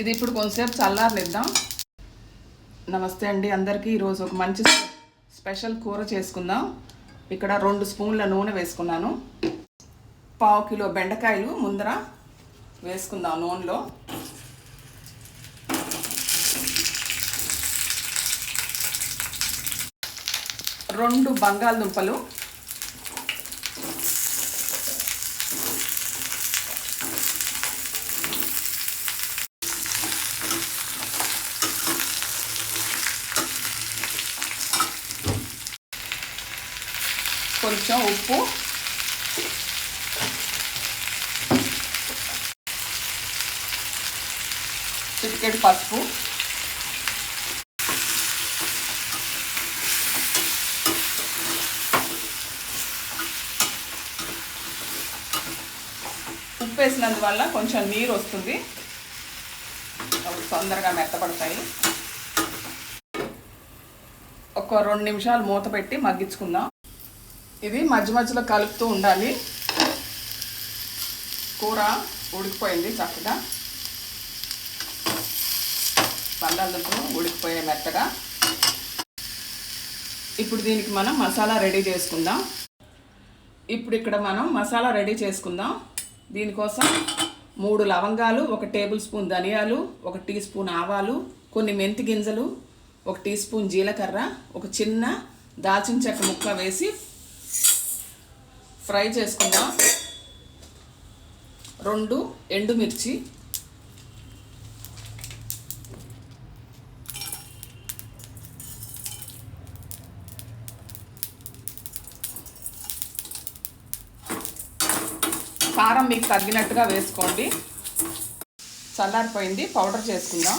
ఇది ఇప్పుడు కొంచెంసేపు చల్లారనిద్దాం. నమస్తే అండి అందరికీ. ఈరోజు ఒక మంచి స్పెషల్ కూర చేసుకుందాం. ఇక్కడ 2 స్పూన్ల నూనె వేసుకున్నాను. 1/2 కిలో బెండకాయలు ముందర వేసుకుందాం నూనెలో. రెండు బంగాళదుంపలు, కొంచెం ఉప్పు, చిటికెడు పసుపు, ఉప్పు వేసినందువల్ల కొంచెం నీరు వస్తుంది, అవి తొందరగా మెత్తపడతాయి. ఒక 2 నిమిషాలు మూత పెట్టి మగ్గించుకుందాం. ఇది మధ్య మధ్యలో కలుపుతూ ఉండాలి. కూర ఉడికిపోయింది చక్కగా, బంగాళదుంపలు ఉడికిపోయే మెత్తగా. ఇప్పుడు దీనికి మనం మసాలా రెడీ చేసుకుందాం. ఇప్పుడు ఇక్కడ మనం మసాలా రెడీ చేసుకుందాం. దీనికోసం 3 లవంగాలు, 1 టేబుల్ స్పూన్ ధనియాలు, 1 టీ స్పూన్ ఆవాలు, కొన్ని మెంతి గింజలు, 1 టీ స్పూన్ జీలకర్ర, ఒక చిన్న దాల్చిన చెక్క ముక్క వేసి ఫ్రై చేసుకుందాం. 2 ఎండుమిర్చి, కారం మీకు తగ్గినట్టుగా వేసుకోండి. చల్లారిపోయింది, పౌడర్ చేసుకుందాం.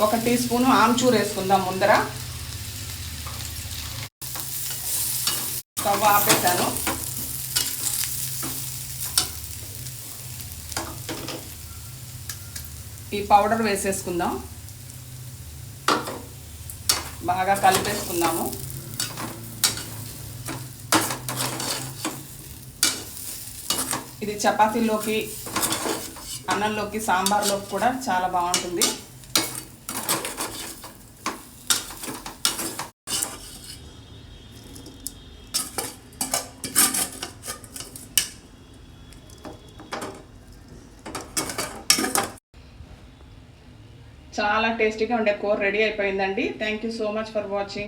1 టీ స్పూను ఆమ్చూర్ వేసుకుందాం ముందర. స్టవ్ ఆపేసాను. ఈ పౌడర్ వేసేసుకుందాం, బాగా కలిపేసుకుందాము. ఇది చపాతీలోకి, అన్నంలోకి, సాంబార్లోకి కూడా చాలా బాగుంటుంది. చాలా టేస్టీగా ఉండే కూర రెడీ అయిపోయిందండి. Thank you so much for watching.